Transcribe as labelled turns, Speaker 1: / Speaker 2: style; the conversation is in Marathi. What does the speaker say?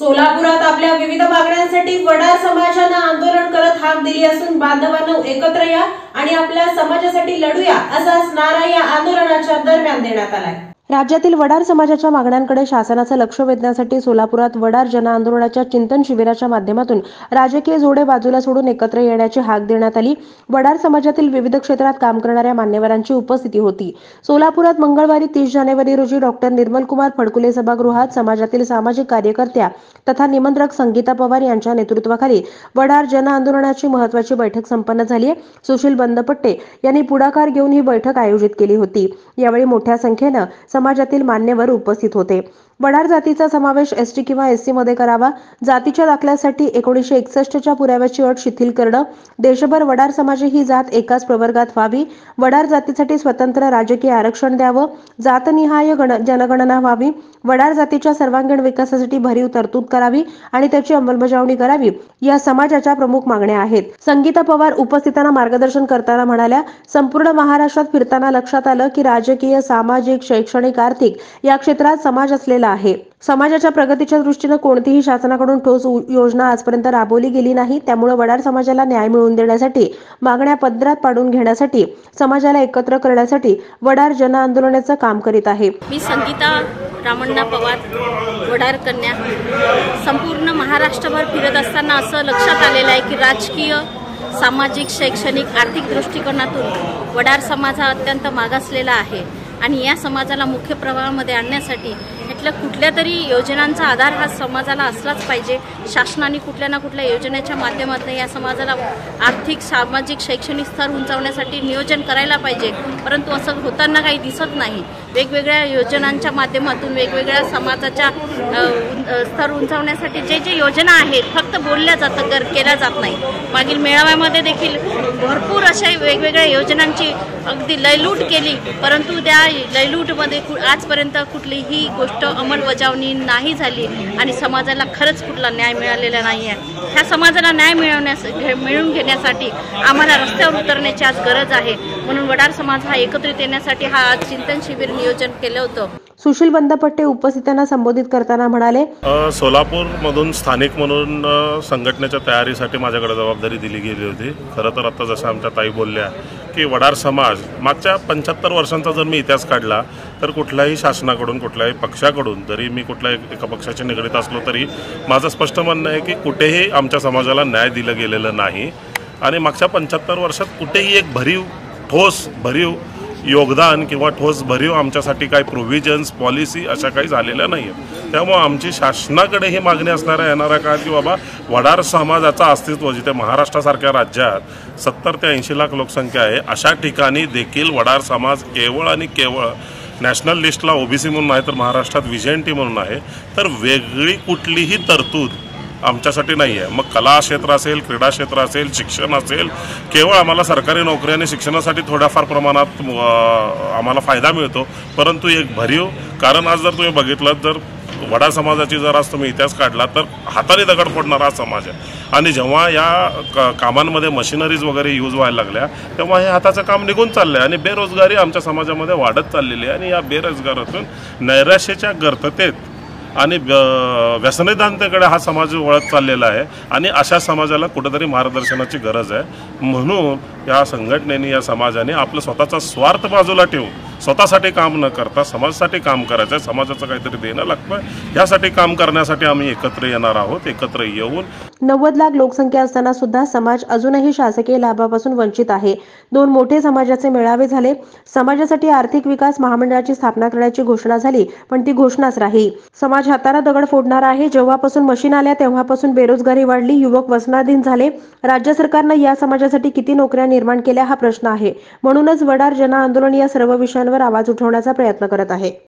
Speaker 1: सोलापुरात आपल्या विविध मागण्यांसाठी वडार समाजानं आंदोलन करत हाक दिली असून बांधवांनो एकत्र या आणि आपल्या समाजासाठी लढूया असा नारा या आंदोलनाच्या दरम्यान देण्यात आलाय। राज्यातील वडार समाजाच्या मागण्यांकडे शासनाचं लक्ष वेधण्यासाठी सोलापुरात वडार जन आंदोलनाच्या चिंतन शिबिराच्या माध्यमातून राजकीय जोडे बाजूला सोडून एकत्र येण्याची हाक देण्यात आली। वडार समाजातील विविध क्षेत्रात काम करणाऱ्या मान्यवरांची उपस्थिती होती। सोलापुरात मंगळवारी 30 जानेवारी रोजी डॉक्टर निर्मल कुमार फडकुले सभागृहात समाजातील सामाजिक कार्यकर्त्या तथा निमंत्रक संगीता पवार यांच्या नेतृत्वाखाली वडार जन आंदोलनाची महत्त्वाची बैठक संपन्न झाली। सुशील बंदपट्टे यांनी पुढाकार घेऊन ही बैठक आयोजित केली होती। यावेळी मोठ्या संख्येने समाजातील मान्यवर उपस्थित होते। वडार जातीचा समावेश एसटी किंवा एससी मध्ये करावा, जातीच्या दाखल्यासाठी 1961 च्या पुराव्याची अट शिथिल करणं, देशभर वडार समाज ही जात एकाच प्रवर्गात व्हावी, वडार जातीसाठी स्वतंत्र राजकीय आरक्षण द्यावं, जातनिहाय जनगणना व्हावी, वडार जातीच्या सर्वांगीण विकासासाठी भरीव तरतूद करावी आणि त्याची अंमलबजावणी करावी या समाजाच्या प्रमुख मागण्या आहेत। संगीता पवार उपस्थितांना मार्गदर्शन करताना म्हणाल्या, संपूर्ण महाराष्ट्रात फिरताना लक्षात आलं की राजकीय, सामाजिक, शैक्षणिक, आर्थिक या क्षेत्रात समाज असलेला आहे। समाजाच्या प्रगतीच्या दृष्टीने कोणतीही शासनाकडून ठोस योजना आजपर्यंत राबवली गेली नाही। त्यामुळे वडार समाजाला न्याय मिळवून देण्यासाठी, मागण्या पदरात पाडून घेण्यासाठी, समाजाला एकत्र करण्यासाठी वडार जन आंदोलनाचं काम करीत आहे।
Speaker 2: मी संगीता रामण्णा पवार, वडार कन्या। संपूर्ण महाराष्ट्रभर फिरत असताना असं लक्षात आलेलं आहे की राजकीय, सामाजिक, शैक्षणिक, आर्थिक दृष्टिकोनातून वडार समाज हा अत्यंत मागासलेला आहे आणि या समाजाला मुख्य प्रवाहामध्ये आणण्यासाठी इथल्या कुठल्या तरी योजनांचा आधार हा समाजाला असलाच पाहिजे। शासनाने कुठल्या ना कुठल्या योजनेच्या माध्यमातून या समाजाला आर्थिक, सामाजिक, शैक्षणिक स्तर उंचावण्यासाठी नियोजन करायला पाहिजे, परंतु असं होताना काही दिसत नाही। वेगवेगळ्या योजनांच्या माध्यमातून वेगवेगळ्या समाजाच्या स्तर उंचावण्यासाठी जे योजना आहेत फक्त बोलल्या जातं, केल्या जात नाही। मागील मेळाव्यामध्ये देखील भरपूर अशा वेगवेगळ्या योजनांची अगदी लयलूट केली, परंतु त्या लयलूटमध्ये आजपर्यंत कुठलीही गोष्ट अंमलबजावणी नाही झाली आणि समाजाला खरंच कुठला न्याय मिळालेला नाही आहे। ह्या समाजाला न्याय मिळवून घेण्यासाठी आम्हाला रस्त्यावर उतरण्याची आज गरज आहे। म्हणून वडार समाज हा एकत्रित येण्यासाठी हा आज चिंतन शिबिर नियोजन केलं होतं।
Speaker 1: सुशील बंदपट्टे उपस्थितांना संबोधित करताना म्हणाले,
Speaker 3: सोलापूर मधून स्थानिक म्हणून संघटनेच्या तयारीसाठी माझ्याकडे जबाबदारी दिली गेली होती। खरं तर आता जसं आमच्या ताई बोलल्या की वडार समाज मागच्या 75 वर्षांचा जर मी इतिहास काढला तर कुठल्याही शासनाकडून, कुठल्याही पक्षाकडून, जरी मी कुठल्या एका पक्षाशी निगडीत असलो तरी माझं स्पष्ट म्हणणं आहे की कुठेही आमच्या समाजाला न्याय दिलं गेलेलं नाही आणि मागच्या 75 वर्षात कुठेही एक ठोस भरीव योगदान किंवा ठोस भरीव आमच्यासाठी काही प्रोव्हिजन्स, पॉलिसी अशा काही झालेल्या नाही आहेत। त्यामुळे आमची शासनाकडे ही मागणी असणाऱ्या येणाऱ्या काळात की बाबा वडार समाजाचं अस्तित्व, जिथे महाराष्ट्रासारख्या राज्यात 70 ते 80 लाख लोकसंख्या आहे, अशा ठिकाणी देखील वडार समाज केवळ आणि केवळ नॅशनल लिस्टला ओबीसी म्हणून आहे, तर महाराष्ट्रात व्हिजेंटी म्हणून आहे, तर वेगळी कुठलीही तरतूद आमच्यासाठी नाही आहे। मग कला क्षेत्र असेल, क्रीडा क्षेत्र असेल, शिक्षण असेल, केवळ आम्हाला सरकारी नोकरी आणि शिक्षणासाठी थोड्याफार प्रमाणात आम्हाला फायदा मिळतो, परंतु एक भरीव, कारण आज जर तुम्ही बघितलं तर वडार समाजाची जर आज तुम्ही इतिहास काढला तर हाताने दगड फोडणारा हा समाज आहे आणि जेव्हा या कामांमध्ये मशिनरीज वगैरे यूज व्हायला लागल्या तेव्हा हे हाताचं काम निघून चाललं आहे आणि बेरोजगारी आमच्या समाजामध्ये वाढत चाललेली आहे आणि या बेरोजगारातून नैराश्याच्या गर्ततेत आणि व्यसनेदांतेकडे हा समाज वळत चाललेला आहे आणि अशा समाजाला कुठेतरी मार्गदर्शनाची गरज आहे। म्हणून या संघटनेने, या समाजाने आपलं स्वतःचा स्वार्थ बाजूला ठेवून स्वतःसाठी काम न करता समाजासाठी काम करायचं आहे, समाजाचं काहीतरी देणं लागतं, यासाठी काम करण्यासाठी आम्ही एकत्र येणार आहोत। एकत्र येऊन
Speaker 1: 90 लाख लोकसंख्या असताना सुद्धा समाज अजूनही शासकीय लाभापासून वंचित आहे। 2 मोठे समाजाचे मेळावे झाले, समाजासाठी आर्थिक विकास महामंडळाची स्थापना करण्याची घोषणा झाली, पण ती घोषणाच राहिली। समाज हाताने दगड फोडणारा आहे। जेव्हापासून मशीन आल्या तेव्हापासून बेरोजगारी वाढली, युवक व्यसनाधीन झाले। राज्य सरकारने या समाजासाठी किती नोकऱ्या निर्माण केल्या हा प्रश्न आहे। म्हणूनच वडार जन आंदोलन या सर्व विषयांवर आवाज उठवण्याचा प्रयत्न करत आहे।